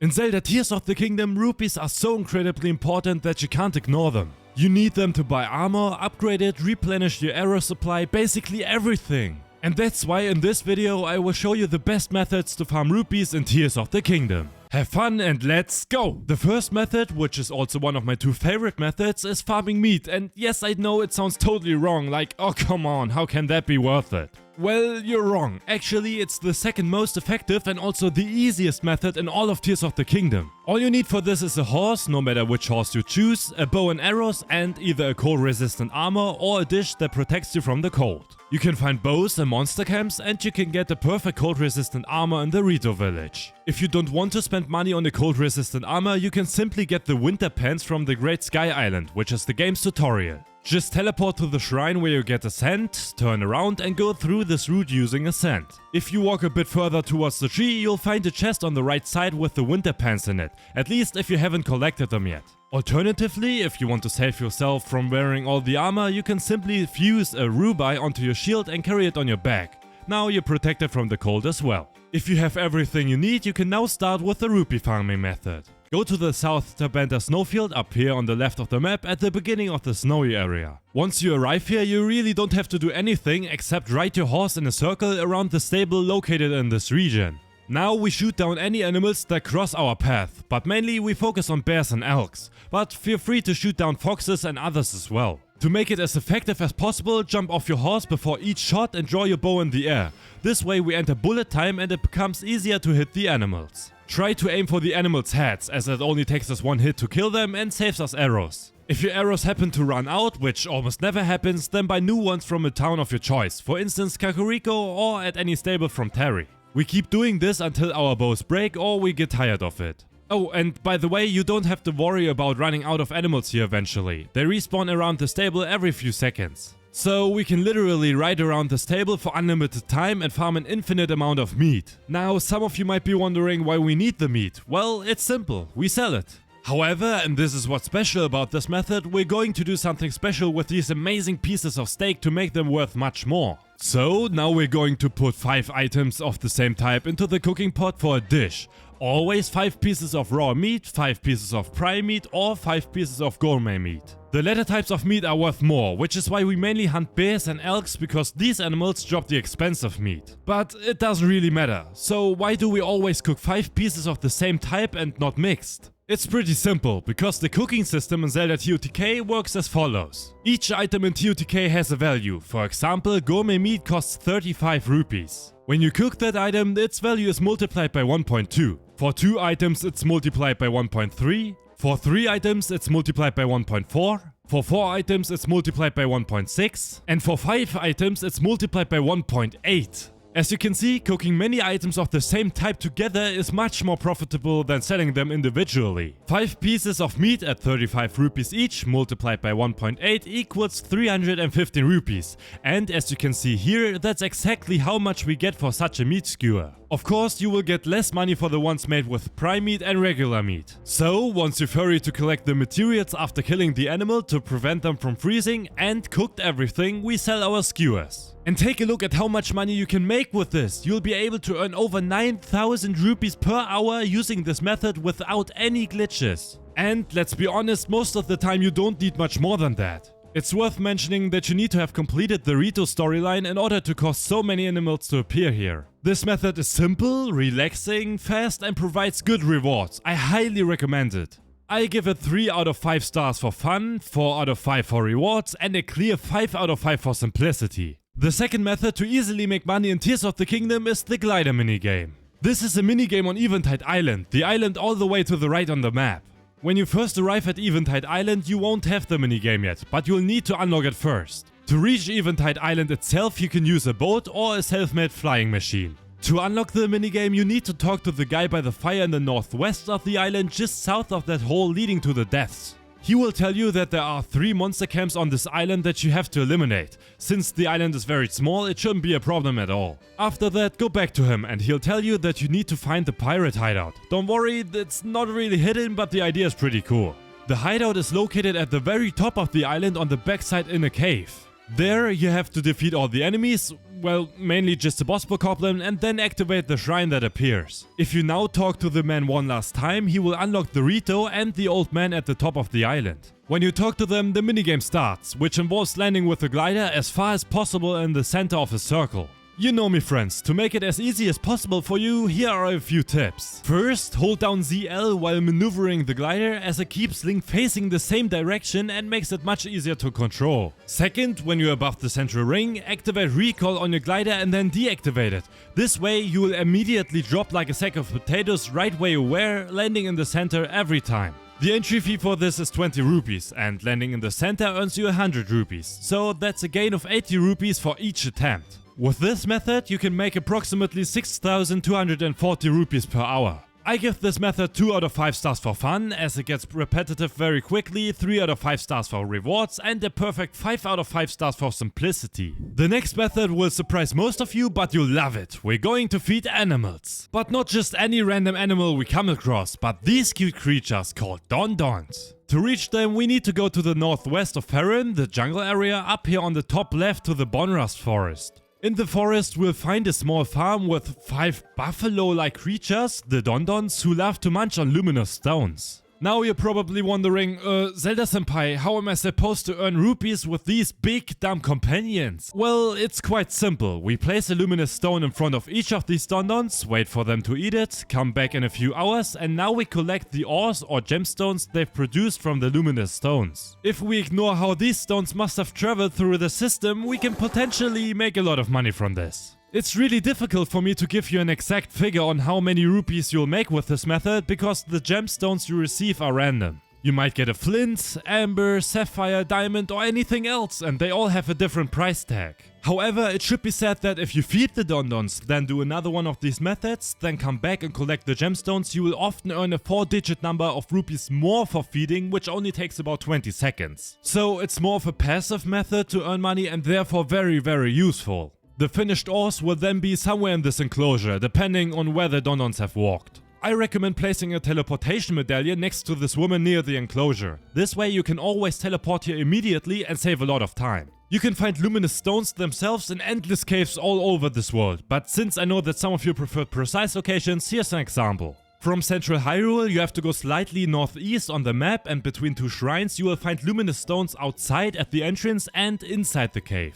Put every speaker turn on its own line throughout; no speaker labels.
In Zelda Tears of the Kingdom, rupees are so incredibly important that you can't ignore them. You need them to buy armor, upgrade it, replenish your arrow supply, basically everything. And that's why in this video I will show you the best methods to farm rupees in Tears of the Kingdom. Have fun and let's go! The first method, which is also one of my two favorite methods, is farming meat. And yes, I know it sounds totally wrong, like oh come on, how can that be worth it? Well, you're wrong. Actually, it's the second most effective and also the easiest method in all of Tears of the Kingdom. All you need for this is a horse, no matter which horse you choose, a bow and arrows, and either a cold resistant armor or a dish that protects you from the cold. You can find bows in monster camps and you can get the perfect cold resistant armor in the Rito village. If you don't want to spend money on the cold resistant armor, you can simply get the winter pants from the Great Sky Island, which is the game's tutorial. Just teleport to the shrine where you get a sand, turn around and go through this route using a sand. If you walk a bit further towards the tree, you'll find a chest on the right side with the winter pants in it, at least if you haven't collected them yet. Alternatively, if you want to save yourself from wearing all the armor, you can simply fuse a ruby onto your shield and carry it on your back. Now you're protected from the cold as well. If you have everything you need, you can now start with the rupee farming method. Go to the South Tabanta snowfield up here on the left of the map at the beginning of the snowy area. Once you arrive here, you really don't have to do anything except ride your horse in a circle around the stable located in this region. Now we shoot down any animals that cross our path, but mainly we focus on bears and elks, but feel free to shoot down foxes and others as well. To make it as effective as possible, jump off your horse before each shot and draw your bow in the air. This way we enter bullet time and it becomes easier to hit the animals. Try to aim for the animals' heads, as it only takes us one hit to kill them and saves us arrows. If your arrows happen to run out, which almost never happens, then buy new ones from a town of your choice, for instance Kakariko or at any stable from Terry. We keep doing this until our bows break or we get tired of it. Oh, and by the way, you don't have to worry about running out of animals here eventually. They respawn around the stable every few seconds. So we can literally ride around the stable for unlimited time and farm an infinite amount of meat. Now, some of you might be wondering why we need the meat. Well, it's simple, we sell it. However, and this is what's special about this method, we're going to do something special with these amazing pieces of steak to make them worth much more. So now we're going to put 5 items of the same type into the cooking pot for a dish. Always 5 pieces of raw meat, 5 pieces of prime meat or 5 pieces of gourmet meat. The latter types of meat are worth more, which is why we mainly hunt bears and elks, because these animals drop the expensive meat. But it doesn't really matter, so why do we always cook 5 pieces of the same type and not mixed? It's pretty simple, because the cooking system in Zelda TotK works as follows. Each item in TotK has a value. For example, gourmet meat costs 35 rupees. When you cook that item, its value is multiplied by 1.2. For 2 items it's multiplied by 1.3. For 3 items it's multiplied by 1.4. For 4 items it's multiplied by 1.6. And for 5 items it's multiplied by 1.8. As you can see, cooking many items of the same type together is much more profitable than selling them individually. 5 pieces of meat at 35 rupees each multiplied by 1.8 equals 315 rupees. And as you can see here, that's exactly how much we get for such a meat skewer. Of course, you will get less money for the ones made with prime meat and regular meat. So, once you've hurried to collect the materials after killing the animal to prevent them from freezing and cooked everything, we sell our skewers. And take a look at how much money you can make with this. You'll be able to earn over 9,000 rupees per hour using this method without any glitches. And let's be honest, most of the time you don't need much more than that. It's worth mentioning that you need to have completed the Rito storyline in order to cause so many animals to appear here. This method is simple, relaxing, fast and provides good rewards. I highly recommend it. I give it 3 out of 5 stars for fun, 4 out of 5 for rewards and a clear 5 out of 5 for simplicity. The second method to easily make money in Tears of the Kingdom is the glider minigame. This is a minigame on Eventide Island, the island all the way to the right on the map. When you first arrive at Eventide Island, you won't have the minigame yet, but you'll need to unlock it first. To reach Eventide Island itself, you can use a boat or a self-made flying machine. To unlock the minigame, you need to talk to the guy by the fire in the northwest of the island, just south of that hole leading to the depths. He will tell you that there are 3 monster camps on this island that you have to eliminate. Since the island is very small, it shouldn't be a problem at all. After that, go back to him and he'll tell you that you need to find the pirate hideout. Don't worry, it's not really hidden, but the idea is pretty cool. The hideout is located at the very top of the island on the backside in a cave. There you have to defeat all the enemies, well, mainly just the boss bokoblin, and then activate the shrine that appears. If you now talk to the man one last time, he will unlock the Rito and the old man at the top of the island. When you talk to them, the minigame starts, which involves landing with the glider as far as possible in the center of a circle. You know me friends, to make it as easy as possible for you, here are a few tips. First, hold down ZL while maneuvering the glider, as it keeps Link facing the same direction and makes it much easier to control. Second, when you're above the central ring, activate recall on your glider and then deactivate it. This way you will immediately drop like a sack of potatoes right where you were, landing in the center every time. The entry fee for this is 20 rupees, and landing in the center earns you 100 rupees, so that's a gain of 80 rupees for each attempt. With this method, you can make approximately 6,240 rupees per hour. I give this method 2 out of 5 stars for fun, as it gets repetitive very quickly, 3 out of 5 stars for rewards, and a perfect 5 out of 5 stars for simplicity. The next method will surprise most of you, but you'll love it. We're going to feed animals. But not just any random animal we come across, but these cute creatures called Don-Dons. To reach them, we need to go to the northwest of Farron, the jungle area, up here on the top left to the Bonrust forest. In the forest, we'll find a small farm with 5 buffalo-like creatures, the Don-Dons, who love to munch on luminous stones. Now you're probably wondering, Zelda-senpai, how am I supposed to earn rupees with these big dumb companions? Well, it's quite simple. We place a luminous stone in front of each of these Don-Dons, wait for them to eat it, come back in a few hours, and now we collect the ores or gemstones they've produced from the luminous stones. If we ignore how these stones must have traveled through the system, we can potentially make a lot of money from this. It's really difficult for me to give you an exact figure on how many rupees you'll make with this method, because the gemstones you receive are random. You might get a flint, amber, sapphire, diamond or anything else, and they all have a different price tag. However, it should be said that if you feed the Don-Dons, then do another one of these methods, then come back and collect the gemstones, you will often earn a 4-digit number of rupees more for feeding, which only takes about 20 seconds. So it's more of a passive method to earn money and therefore very useful. The finished ores will then be somewhere in this enclosure, depending on where the Don-Dons have walked. I recommend placing a teleportation medallion next to this woman near the enclosure. This way you can always teleport here immediately and save a lot of time. You can find luminous stones themselves in endless caves all over this world, but since I know that some of you prefer precise locations, here's an example. From Central Hyrule, you have to go slightly northeast on the map, and between 2 shrines you will find luminous stones outside at the entrance and inside the cave.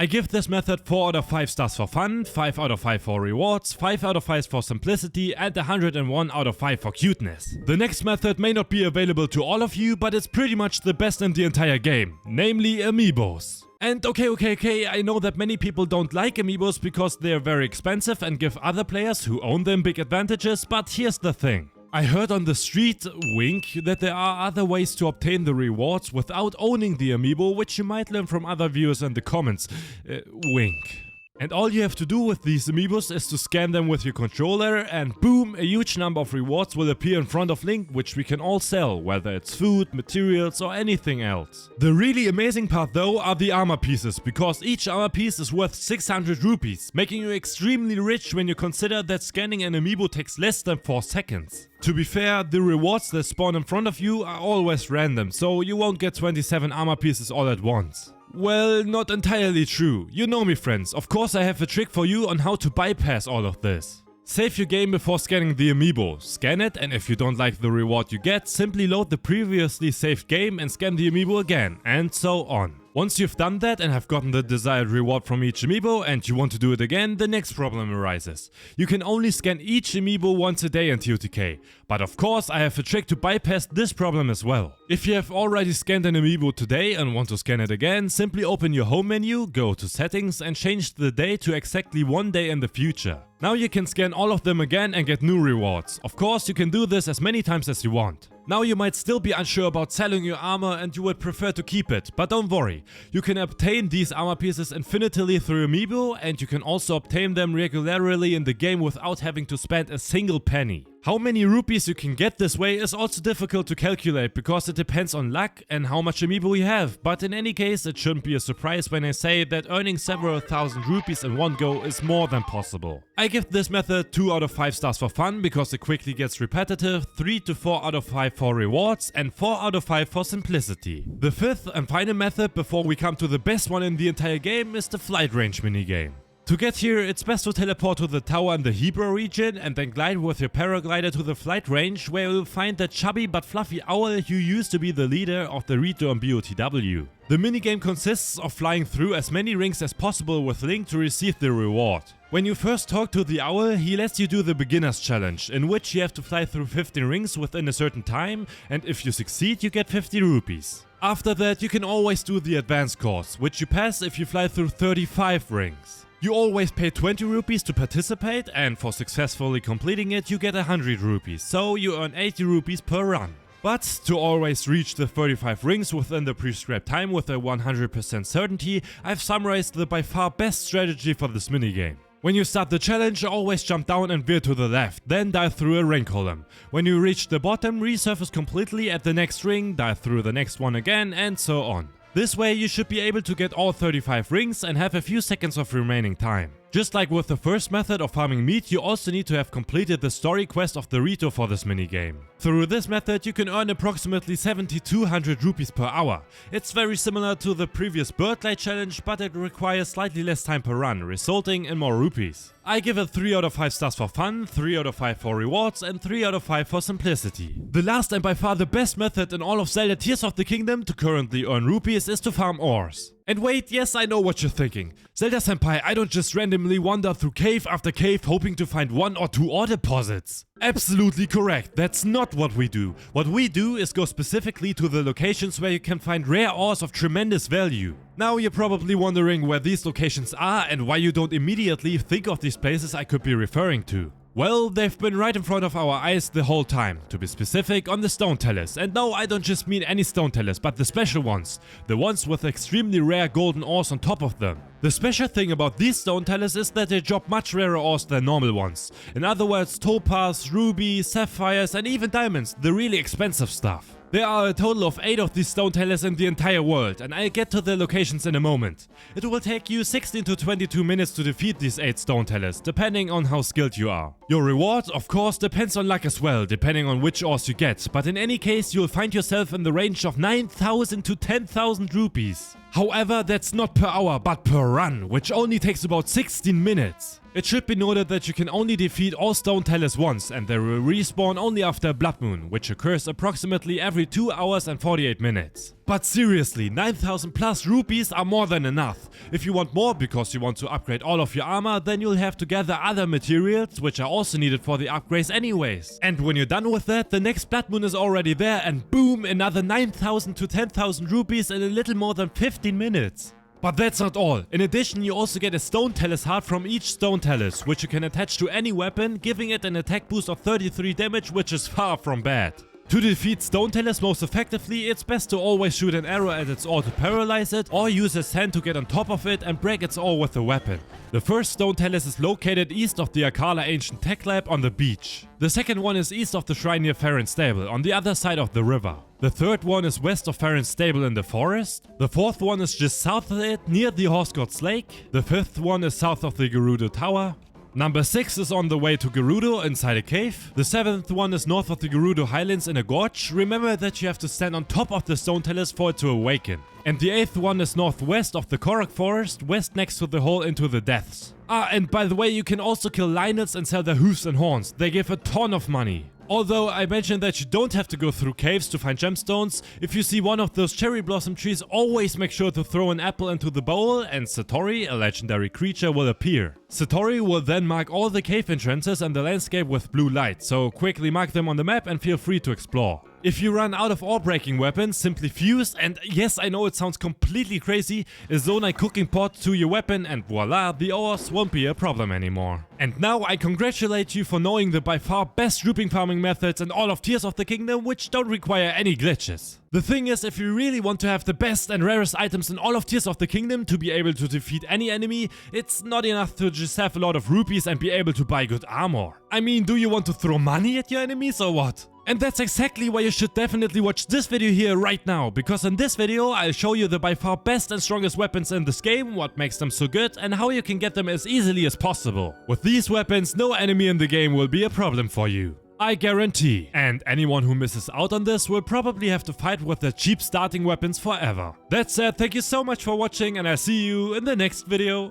I give this method 4 out of 5 stars for fun, 5 out of 5 for rewards, 5 out of 5 for simplicity, and 101 out of 5 for cuteness. The next method may not be available to all of you, but it's pretty much the best in the entire game, namely amiibos. And okay, I know that many people don't like amiibos because they're very expensive and give other players who own them big advantages, but here's the thing. I heard on the street, wink, that there are other ways to obtain the rewards without owning the amiibo, which you might learn from other viewers in the comments, wink. And all you have to do with these amiibos is to scan them with your controller and boom, a huge number of rewards will appear in front of Link, which we can all sell, whether it's food, materials or anything else. The really amazing part though are the armor pieces, because each armor piece is worth 600 rupees, making you extremely rich when you consider that scanning an amiibo takes less than 4 seconds. To be fair, the rewards that spawn in front of you are always random, so you won't get 27 armor pieces all at once. Well, not entirely true. You know me friends, of course I have a trick for you on how to bypass all of this. Save your game before scanning the amiibo. Scan it, and if you don't like the reward you get, simply load the previously saved game and scan the amiibo again, and so on. Once you've done that and have gotten the desired reward from each amiibo and you want to do it again, the next problem arises. You can only scan each amiibo once a day in TotK, but of course I have a trick to bypass this problem as well. If you have already scanned an amiibo today and want to scan it again, simply open your home menu, go to settings and change the day to exactly 1 day in the future. Now you can scan all of them again and get new rewards. Of course you can do this as many times as you want. Now you might still be unsure about selling your armor and you would prefer to keep it, but don't worry. You can obtain these armor pieces infinitely through amiibo, and you can also obtain them regularly in the game without having to spend a single penny. How many rupees you can get this way is also difficult to calculate because it depends on luck and how much amiibo you have, but in any case it shouldn't be a surprise when I say that earning several thousand rupees in one go is more than possible. I give this method 2 out of 5 stars for fun because it quickly gets repetitive, 3 to 4 out of 5 for rewards and 4 out of 5 for simplicity. The fifth and final method before we come to the best one in the entire game is the flight range minigame. To get here, it's best to teleport to the tower in the Hebrew region and then glide with your paraglider to the flight range, where you'll find the chubby but fluffy owl who used to be the leader of the Rito and BOTW. The minigame consists of flying through as many rings as possible with Link to receive the reward. When you first talk to the owl, he lets you do the beginner's challenge, in which you have to fly through 15 rings within a certain time, and if you succeed you get 50 rupees. After that you can always do the advanced course, which you pass if you fly through 35 rings. You always pay 20 rupees to participate, and for successfully completing it you get 100 rupees, so you earn 80 rupees per run. But to always reach the 35 rings within the prescribed time with a 100% certainty, I've summarized the by far best strategy for this minigame. When you start the challenge, always jump down and veer to the left, then dive through a ring column. When you reach the bottom, resurface completely at the next ring, dive through the next one again, and so on. This way you should be able to get all 35 rings and have a few seconds of remaining time. Just like with the first method of farming meat, you also need to have completed the story quest of the Rito for this minigame. Through this method you can earn approximately 7200 rupees per hour. It's very similar to the previous Birdlight challenge, but it requires slightly less time per run, resulting in more rupees. I give it 3 out of 5 stars for fun, 3 out of 5 for rewards, and 3 out of 5 for simplicity. The last and by far the best method in all of Zelda Tears of the Kingdom to currently earn rupees is to farm ores. And wait, yes, I know what you're thinking. Zelda-senpai, I don't just randomly wander through cave after cave hoping to find 1 or 2 ore deposits. Absolutely correct, that's not what we do. What we do is go specifically to the locations where you can find rare ores of tremendous value. Now you're probably wondering where these locations are and why you don't immediately think of these places I could be referring to. Well, they've been right in front of our eyes the whole time, to be specific, on the stone tellers. And no, I don't just mean any stone tellers, but the special ones. The ones with extremely rare golden ores on top of them. The special thing about these stone tellers is that they drop much rarer ores than normal ones. In other words, topaz, ruby, sapphires and even diamonds, the really expensive stuff. There are a total of 8 of these stone tellers in the entire world, and I'll get to their locations in a moment. It will take you 16 to 22 minutes to defeat these 8 stone tellers, depending on how skilled you are. Your reward, of course, depends on luck as well, depending on which ores you get, but in any case you'll find yourself in the range of 9,000 to 10,000 rupees. However, that's not per hour, but per run, which only takes about 16 minutes. It should be noted that you can only defeat all stone tellers once, and they will respawn only after a blood moon, which occurs approximately every 2 hours and 48 minutes. But seriously, 9,000 plus rupees are more than enough. If you want more because you want to upgrade all of your armor, then you'll have to gather other materials, which are also needed for the upgrades anyways. And when you're done with that, the next blood moon is already there, and boom, another 9,000 to 10,000 rupees in a little more than 15 minutes. But that's not all. In addition, you also get a stone teller's heart from each stone tellers, which you can attach to any weapon, giving it an attack boost of 33 damage, which is far from bad. To defeat stone tellers most effectively, it's best to always shoot an arrow at its ore to paralyze it, or use a sand to get on top of it and break its ore with a weapon. The first stone tellers is located east of the Akala Ancient Tech Lab on the beach. The second one is east of the shrine near Farron's Stable, on the other side of the river. The third one is west of Farron's Stable in the forest. The fourth one is just south of it, near the Horse God's Lake. The fifth one is south of the Gerudo Tower. Number 6 is on the way to Gerudo inside a cave. The 7th one is north of the Gerudo Highlands in a gorge. Remember that you have to stand on top of the stone tellers for it to awaken. And the 8th one is northwest of the Korok Forest, west next to the hole into the depths. And by the way, you can also kill lionels and sell their hooves and horns. They give a ton of money. Although I mentioned that you don't have to go through caves to find gemstones, if you see one of those cherry blossom trees, always make sure to throw an apple into the bowl and Satori, a legendary creature, will appear. Satori will then mark all the cave entrances and the landscape with blue light, so quickly mark them on the map and feel free to explore. If you run out of ore breaking weapons, simply fuse, and yes, I know it sounds completely crazy, a zonai cooking pot to your weapon and voila, the ores won't be a problem anymore. And now I congratulate you for knowing the by far best rupee farming methods in all of Tears of the Kingdom, which don't require any glitches. The thing is, if you really want to have the best and rarest items in all of Tears of the Kingdom to be able to defeat any enemy, it's not enough to just have a lot of rupees and be able to buy good armor. I mean, do you want to throw money at your enemies or what? And that's exactly why you should definitely watch this video here right now, because in this video I'll show you the by far best and strongest weapons in this game, what makes them so good and how you can get them as easily as possible. With these weapons, no enemy in the game will be a problem for you. I guarantee. And anyone who misses out on this will probably have to fight with their cheap starting weapons forever. That said, thank you so much for watching and I'll see you in the next video.